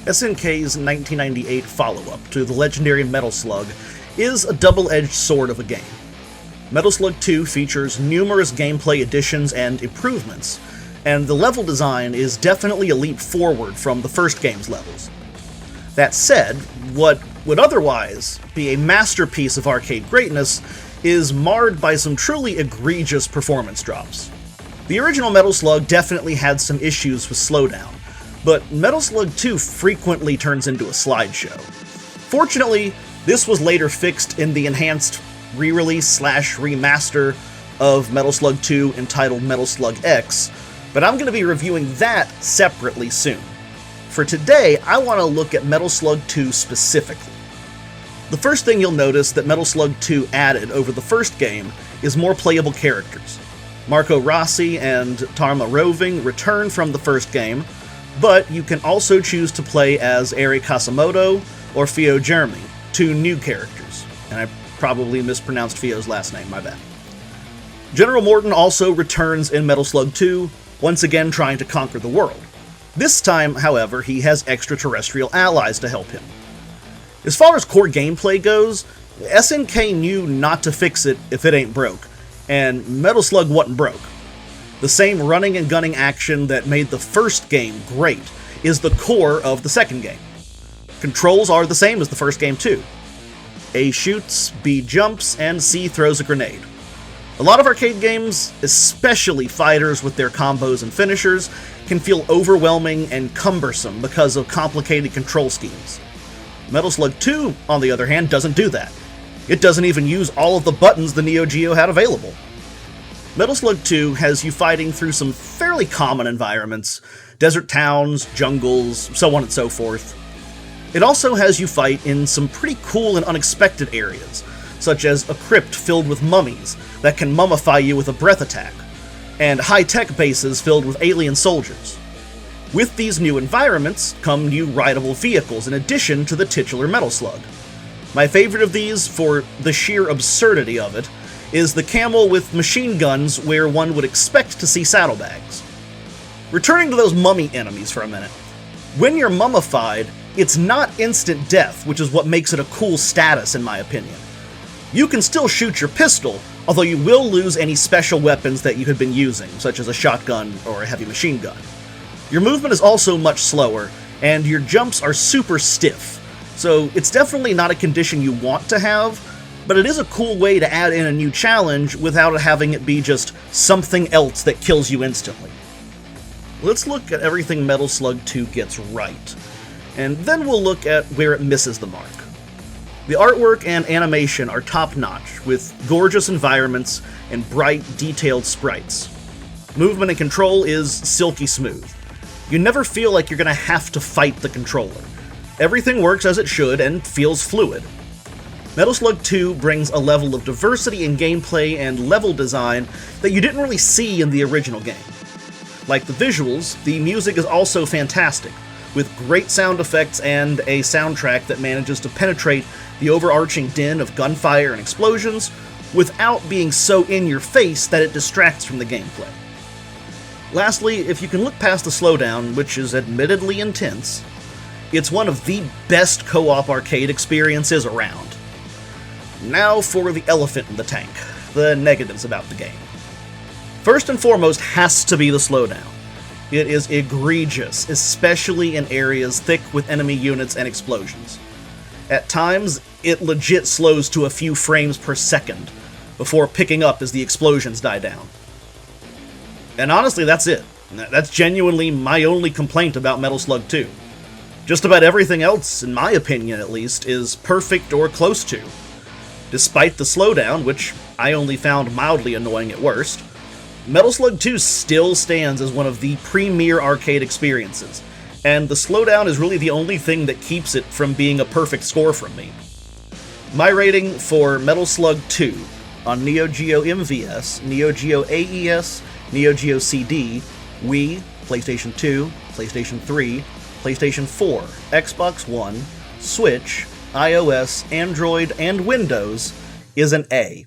SNK's 1998 follow-up to the legendary Metal Slug is a double-edged sword of a game. Metal Slug 2 features numerous gameplay additions and improvements, and the level design is definitely a leap forward from the first game's levels. That said, what would otherwise be a masterpiece of arcade greatness is marred by some truly egregious performance drops. The original Metal Slug definitely had some issues with slowdown, but Metal Slug 2 frequently turns into a slideshow. Fortunately, this was later fixed in the enhanced re-release/remaster of Metal Slug 2 entitled Metal Slug X, but I'm going to be reviewing that separately soon. For today, I want to look at Metal Slug 2 specifically. The first thing you'll notice that Metal Slug 2 added over the first game is more playable characters. Marco Rossi and Tarma Roving return from the first game, but you can also choose to play as Eri Kasamoto or Fio Jeremy, two new characters, and I probably mispronounced Fio's last name, my bad. General Morton also returns in Metal Slug 2, once again trying to conquer the world. This time, however, he has extraterrestrial allies to help him. As far as core gameplay goes, SNK knew not to fix it if it ain't broke, and Metal Slug wasn't broke. The same running and gunning action that made the first game great is the core of the second game. Controls are the same as the first game too. A shoots, B jumps, and C throws a grenade. A lot of arcade games, especially fighters with their combos and finishers, can feel overwhelming and cumbersome because of complicated control schemes. Metal Slug 2, on the other hand, doesn't do that. It doesn't even use all of the buttons the Neo Geo had available. Metal Slug 2 has you fighting through some fairly common environments, desert towns, jungles, so on and so forth. It also has you fight in some pretty cool and unexpected areas, such as a crypt filled with mummies that can mummify you with a breath attack, and high-tech bases filled with alien soldiers. With these new environments come new rideable vehicles in addition to the titular Metal Slug. My favorite of these, for the sheer absurdity of it, is the camel with machine guns where one would expect to see saddlebags. Returning to those mummy enemies for a minute. When you're mummified, it's not instant death, which is what makes it a cool status in my opinion. You can still shoot your pistol, although you will lose any special weapons that you had been using, such as a shotgun or a heavy machine gun. Your movement is also much slower, and your jumps are super stiff, so it's definitely not a condition you want to have, but it is a cool way to add in a new challenge without having it be just something else that kills you instantly. Let's look at everything Metal Slug 2 gets right, and then we'll look at where it misses the mark. The artwork and animation are top-notch, with gorgeous environments and bright, detailed sprites. Movement and control is silky smooth. You never feel like you're going to have to fight the controller. Everything works as it should and feels fluid. Metal Slug 2 brings a level of diversity in gameplay and level design that you didn't really see in the original game. Like the visuals, the music is also fantastic, with great sound effects and a soundtrack that manages to penetrate the overarching din of gunfire and explosions without being so in your face that it distracts from the gameplay. Lastly, if you can look past the slowdown, which is admittedly intense, it's one of the best co-op arcade experiences around. Now for the elephant in the tank, the negatives about the game. First and foremost has to be the slowdown. It is egregious, especially in areas thick with enemy units and explosions. At times, it legit slows to a few frames per second before picking up as the explosions die down. And honestly, that's it. That's genuinely my only complaint about Metal Slug 2. Just about everything else, in my opinion at least, is perfect or close to. Despite the slowdown, which I only found mildly annoying at worst, Metal Slug 2 still stands as one of the premier arcade experiences, and the slowdown is really the only thing that keeps it from being a perfect score from me. My rating for Metal Slug 2 on Neo Geo MVS, Neo Geo AES, Neo Geo CD, Wii, PlayStation 2, PlayStation 3, PlayStation 4, Xbox One, Switch, iOS, Android, and Windows is an A.